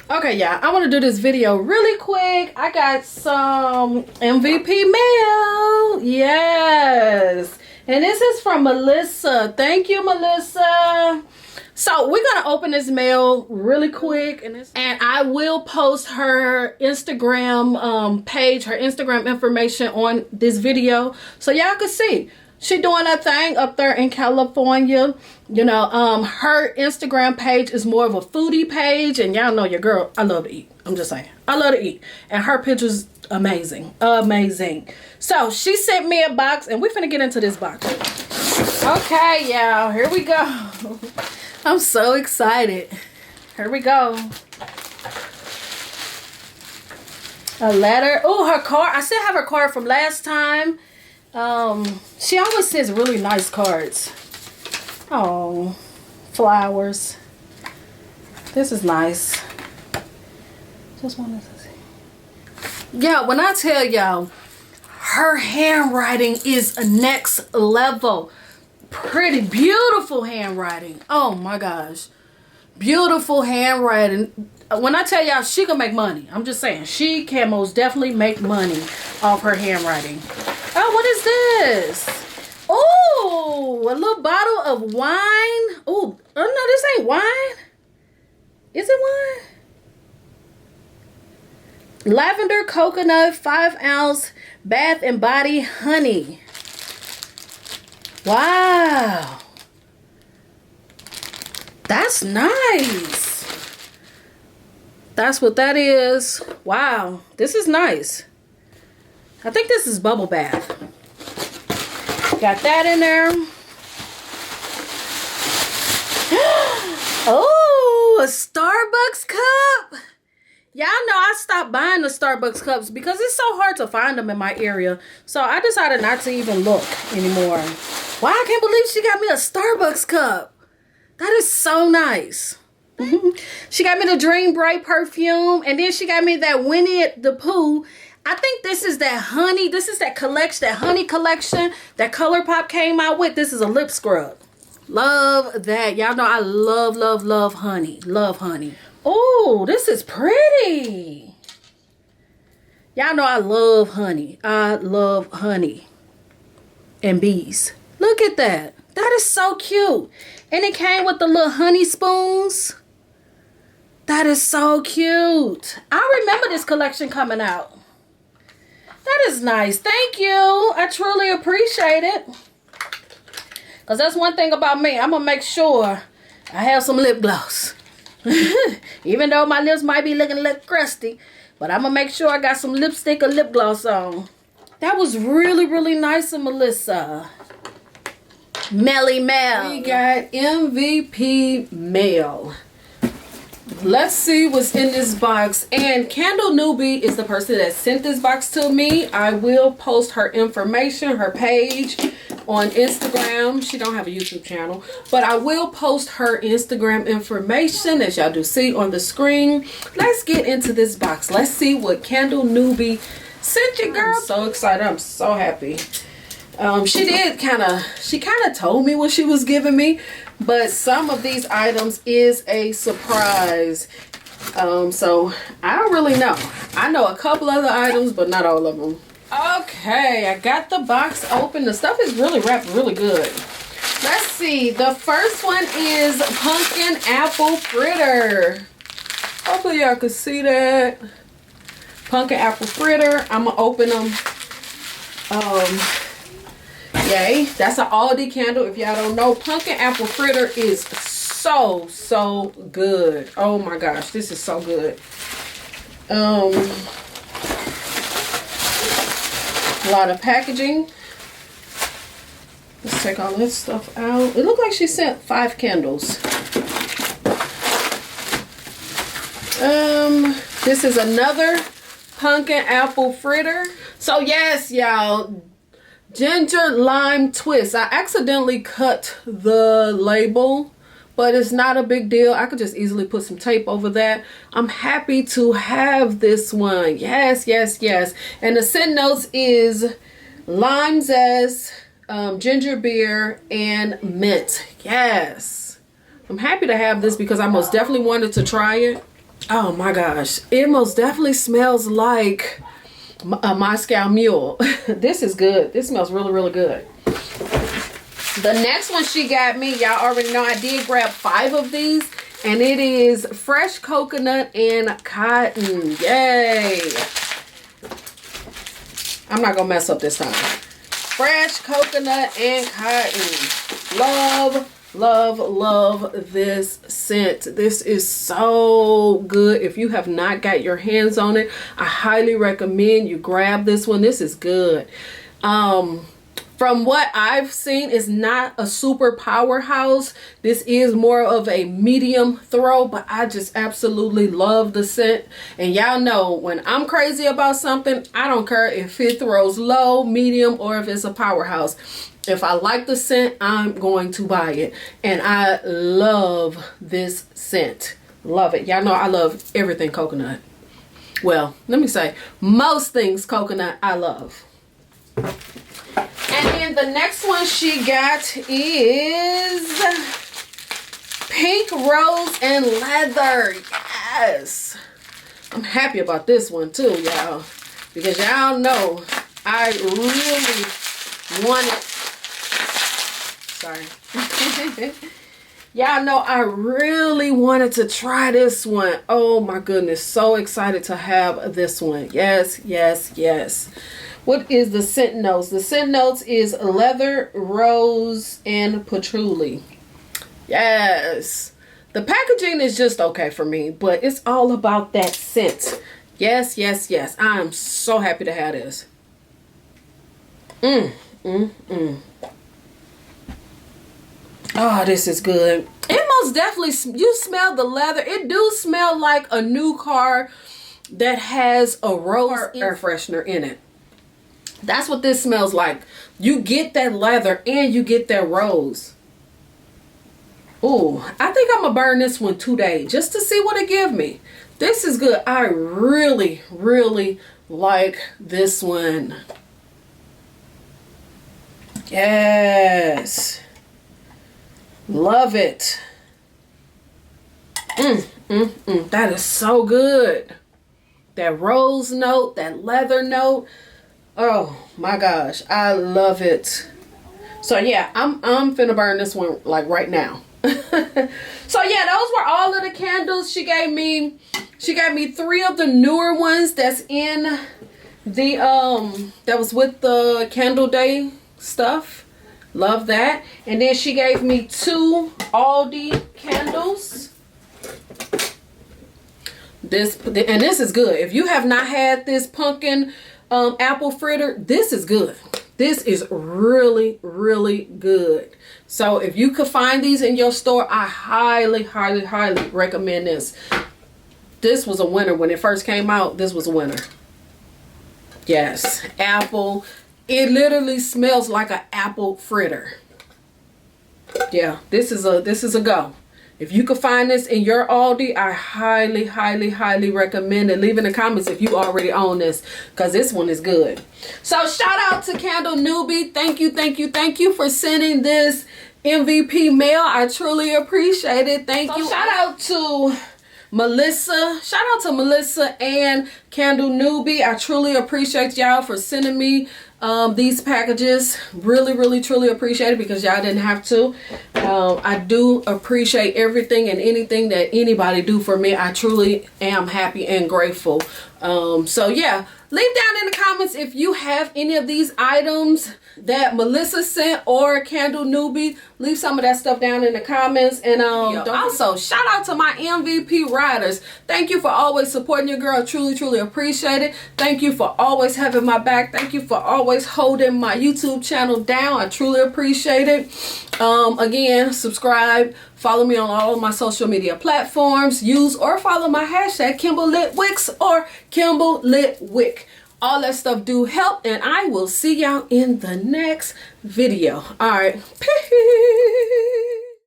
Okay, yeah, I want to do this video really quick. I got some MVP mail. Yes. And this is from Melissa. Thank you, Melissa. So we're going to open this mail really quick. And I will post her Instagram page, her Instagram information on this video. So y'all can see. She doing her thing up there in California. You know, her Instagram page is more of a foodie page. And y'all know your girl, I love to eat. I'm just saying. I love to eat. And her picture's amazing. Amazing. So she sent me a box. And we're finna get into this box. Okay, y'all. Here we go. I'm so excited. Here we go. A letter. Oh, her card. I still have her card from last time. She always sends really nice cards. Oh, flowers. This is nice. Just wanted to see. Yeah, when I tell y'all, her handwriting is next level. Pretty, beautiful handwriting. Oh my gosh. Beautiful handwriting. When I tell y'all, she can make money. I'm just saying, she can most definitely make money off her handwriting. Oh, what is this? Oh, a little bottle of wine. Oh, no, this ain't wine. Is it wine? Lavender coconut 5-ounce bath and body honey. Wow. That's nice. That's what that is. Wow. This is nice. I think this is bubble bath. Got that in there. Oh, a Starbucks cup. Y'all know I stopped buying the Starbucks cups because it's so hard to find them in my area. So I decided not to even look anymore. Wow, I can't believe she got me a Starbucks cup. That is so nice. She got me the Dream Bright perfume. And then she got me that Winnie the Pooh. I think this is that honey. This is that collection, that honey collection that ColourPop came out with. This is a lip scrub. Love that. Y'all know I love, love, love honey. Love honey. Oh, this is pretty. Y'all know I love honey. I love honey and bees. Look at that. That is so cute. And it came with the little honey spoons. That is so cute. I remember this collection coming out. That is nice. Thank you. I truly appreciate it. Because that's one thing about me. I'm going to make sure I have some lip gloss. Even though my lips might be looking a little crusty. But I'm going to make sure I got some lipstick or lip gloss on. That was really, really nice of Melissa. Melly Mel. We got MVP mail. Let's see what's in this box. And Candle Newbie is the person that sent this box to me. I will post her information, her page on Instagram. She don't have a YouTube channel, but I will post her Instagram information as y'all do see on the screen. Let's get into this box. Let's see what Candle Newbie sent you, girl. I'm so excited. I'm so happy. She kind of told me what she was giving me, but some of these items is a surprise. So I don't really know. I know a couple other items, but not all of them. Okay, I got the box open. The stuff is really wrapped really good. Let's see. The first one is pumpkin apple fritter. Hopefully y'all can see that. Pumpkin apple fritter. I'm gonna open them. Yay, that's an Aldi candle. If y'all don't know, pumpkin apple fritter is so good. Oh my gosh, this is so good. A lot of packaging. Let's take all this stuff out. It looked like she sent 5 candles. This is another pumpkin apple fritter. So yes, y'all, ginger lime twist. I accidentally cut the label, but it's not a big deal. I could just easily put some tape over that. I'm happy to have this one. Yes, yes, yes. And the scent notes is lime zest, ginger beer, and mint. Yes. I'm happy to have this because I most definitely wanted to try it. Oh my gosh, it most definitely smells like a Moscow Mule. This is good. This smells really, really good. The next one she got me, y'all already know I did grab 5 of these, and it is fresh coconut and cotton. Yay! I'm not gonna mess up this time. Fresh coconut and cotton. Love, love, love this scent. This is so good. If you have not got your hands on it, I highly recommend you grab this one. This is good. From what I've seen, it's not a super powerhouse. This is more of a medium throw, but I just absolutely love the scent. And y'all know when I'm crazy about something, I don't care if it throws low, medium, or if it's a powerhouse. If I like the scent, I'm going to buy it. And I love this scent. Love it. Y'all know I love everything coconut. Well, let me say, most things coconut I love. And then the next one she got is pink rose and leather. Yes. I'm happy about this one too, y'all. Because y'all know I really wanted... Sorry. Y'all know I really wanted to try this one. Oh my goodness. So excited to have this one. Yes, yes, yes. What is the scent notes? The scent notes is leather, rose, and patchouli. Yes. The packaging is just okay for me, but it's all about that scent. Yes, yes, yes. I am so happy to have this. Oh, this is good. It most definitely, you smell the leather. It do smell like a new car that has a rose air freshener in it. That's what this smells like. You get that leather and you get that rose. Ooh, I think I'm gonna burn this one today just to see what it give me. This is good. I really, really like this one. Yes. Love it. That is so good. That rose note, that leather note. Oh my gosh, I love it. So yeah, I'm finna burn this one like right now. So yeah, those were all of the candles she gave me. She gave me 3 of the newer ones that's in the that was with the Candle Day stuff. Love that. And then she gave me 2 Aldi candles. This is good. If you have not had this pumpkin apple fritter, this is good. This is really, really good. So if you could find these in your store, I highly, highly, highly recommend this. This was a winner when it first came out. This was a winner. Yes, apple. It literally smells like an apple fritter. Yeah, this is a go. If you could find this in your Aldi, I highly, highly, highly recommend it. Leave in the comments if you already own this, because this one is good. So shout out to Candle Newbie. Thank you, thank you, thank you for sending this MVP mail. I truly appreciate it. Thank you. Shout out to Melissa. Shout out to Melissa and Candle Newbie. I truly appreciate y'all for sending me these packages. Really, really, truly appreciate it, because y'all didn't have to. I do appreciate everything and anything that anybody do for me. I truly am happy and grateful. So yeah, leave down in the comments if you have any of these items that Melissa sent or Candle Newbie. Leave some of that stuff down in the comments. And also shout out to my MVP riders. Thank you for always supporting your girl. Truly, truly appreciate it. Thank you for always having my back. Thank you for always holding my YouTube channel down. I truly appreciate it. Again, subscribe, follow me on all of my social media platforms. Use or follow my hashtag KimbleLitWicks or KimbleLitWick. All that stuff do help, and I will see y'all in the next video. All right, peace.